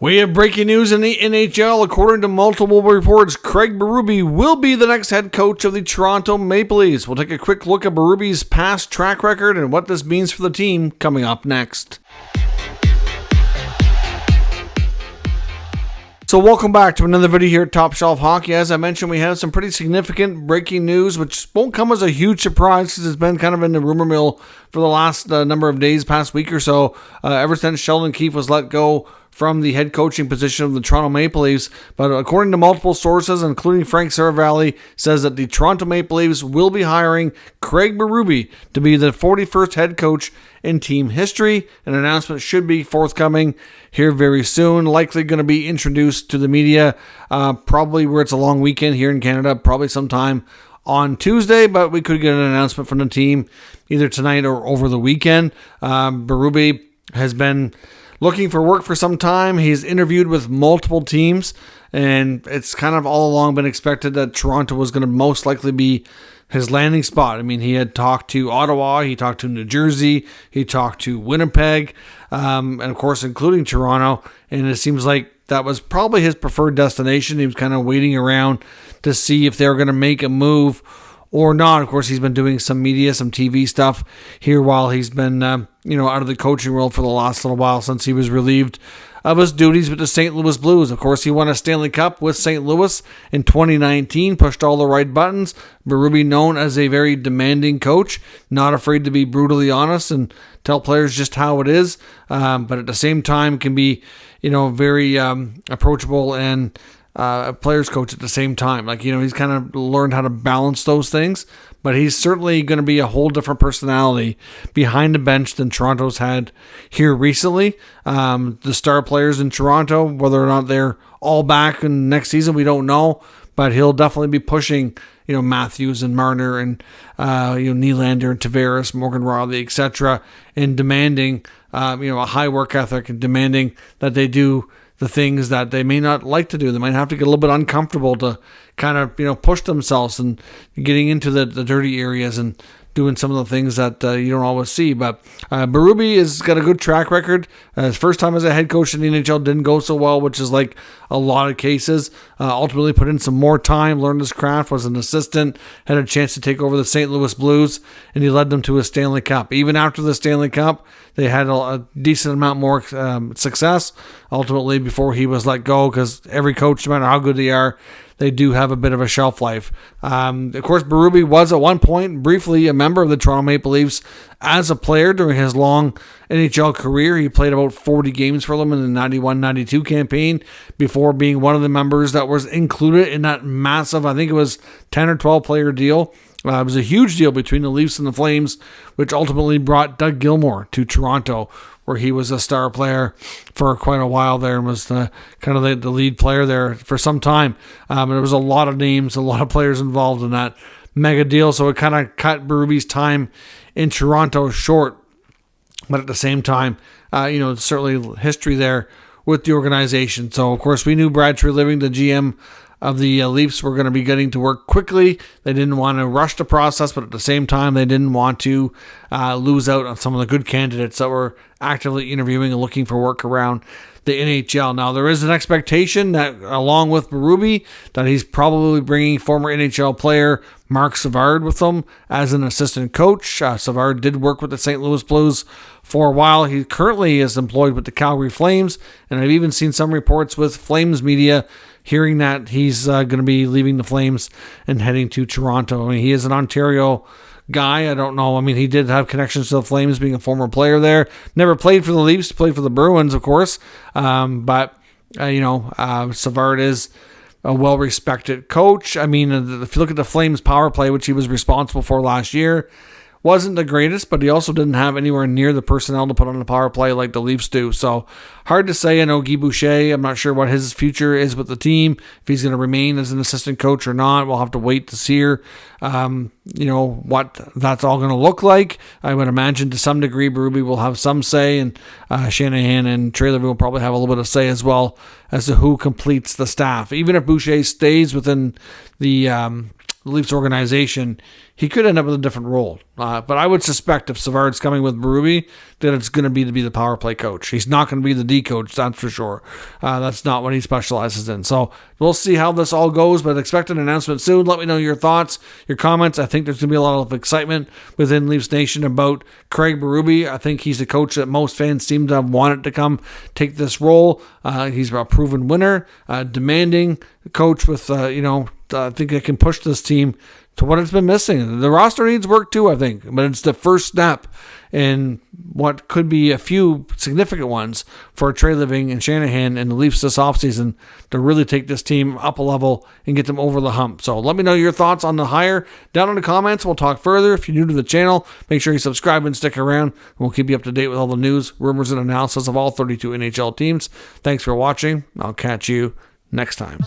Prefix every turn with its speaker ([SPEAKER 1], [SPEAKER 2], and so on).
[SPEAKER 1] We have breaking news in the NHL. According to multiple reports, Craig Berube will be the next head coach of the Toronto Maple Leafs. We'll take a quick look at Berube's past track record and what this means for the team coming up next. So welcome back to another video here at Top Shelf Hockey. As I mentioned, we have some pretty significant breaking news, which won't come as a huge surprise because it's been kind of in the rumor mill for the last number of days, past week or so, ever since Sheldon Keefe was let go from the head coaching position of the Toronto Maple Leafs. But according to multiple sources, including Frank Saravalli, says that the Toronto Maple Leafs will be hiring Craig Berube to be the 41st head coach in team history. An announcement should be forthcoming here very soon, likely going to be introduced to the media probably where it's a long weekend here in Canada, probably sometime on Tuesday, but we could get an announcement from the team either tonight or over the weekend. Berube has been looking for work for some time. He's interviewed with multiple teams, and it's kind of all along been expected that Toronto was going to most likely be his landing spot. I mean, he had talked to Ottawa, he talked to New Jersey, he talked to Winnipeg, and of course, including Toronto, and it seems like that was probably his preferred destination. He was kind of waiting around to see if they were going to make a move or not. Of course, he's been doing some media, some TV stuff here while he's been, out of the coaching world for the last little while since he was relieved of his duties with the St. Louis Blues. Of course, he won a Stanley Cup with St. Louis in 2019, pushed all the right buttons. Berube, known as a very demanding coach, not afraid to be brutally honest and tell players just how it is, but at the same time can be, very approachable and a player's coach at the same time. He's kind of learned how to balance those things, but he's certainly going to be a whole different personality behind the bench than Toronto's had here recently. The star players in Toronto, whether or not they're all back in next season, we don't know, but he'll definitely be pushing, Matthews and Marner and, Nylander and Tavares, Morgan Rielly, etc., and demanding, a high work ethic and demanding that they do the things that they may not like to do. They might have to get a little bit uncomfortable to kind of, push themselves and getting into the dirty areas and doing some of the things that you don't always see. But Berube has got a good track record. His first time as a head coach in the NHL didn't go so well, which is like a lot of cases. Ultimately put in some more time, learned his craft, was an assistant, had a chance to take over the St. Louis Blues, and he led them to a Stanley Cup. Even after the Stanley Cup, they had a decent amount more success, ultimately, before he was let go, because every coach, no matter how good they are, they do have a bit of a shelf life. Of course, Berube was at one point briefly a member of the Toronto Maple Leafs as a player during his long NHL career. He played about 40 games for them in the 91-92 campaign before being one of the members that was included in that massive, I think it was 10 or 12 player deal. It was a huge deal between the Leafs and the Flames, which ultimately brought Doug Gilmour to Toronto, where he was a star player for quite a while there and was kind of the lead player there for some time. And there was a lot of names, a lot of players involved in that mega deal, so it kind of cut Berube's time in Toronto short. But at the same time, certainly history there with the organization. So, of course, we knew Brad Treliving, the GM of the Leafs, were going to be getting to work quickly. They didn't want to rush the process, but at the same time, they didn't want to lose out on some of the good candidates that were actively interviewing and looking for work around the NHL. Now, there is an expectation that, along with Berube, that he's probably bringing former NHL player Marc Savard with him as an assistant coach. Savard did work with the St. Louis Blues for a while. He currently is employed with the Calgary Flames, and I've even seen some reports with Flames media hearing that he's going to be leaving the Flames and heading to Toronto. I mean, he is an Ontario guy. I don't know. I mean, he did have connections to the Flames, being a former player there. Never played for the Leafs, played for the Bruins, of course. But Savard is a well-respected coach. I mean, if you look at the Flames power play, which he was responsible for last year, wasn't the greatest, but he also didn't have anywhere near the personnel to put on the power play like the Leafs do. So hard to say. I know Guy Boucher, I'm not sure what his future is with the team, if he's going to remain as an assistant coach or not. We'll have to wait to see what that's all going to look like. I would imagine to some degree Berube will have some say, and Shanahan and Treliving will probably have a little bit of say as well as to who completes the staff. Even if Boucher stays within the Leafs organization, he could end up with a different role. But I would suspect if Savard's coming with Berube, that it's going to be the power play coach. He's not going to be the D coach, that's for sure. That's not what he specializes in. So we'll see how this all goes, but expect an announcement soon. Let me know your thoughts, your comments. I think there's going to be a lot of excitement within Leafs Nation about Craig Berube. I think he's a coach that most fans seem to have wanted to come take this role. He's a proven winner, demanding coach with, I think it can push this team to what it's been missing. The roster needs work too, I think, but it's the first step in what could be a few significant ones for Trey Living and Shanahan and the Leafs this offseason to really take this team up a level and get them over the hump. So let me know your thoughts on the hire down in the comments. We'll talk further. If you're new to the channel, make sure you subscribe and stick around. We'll keep you up to date with all the news, rumors, and analysis of all 32 NHL teams. Thanks for watching. I'll catch you next time.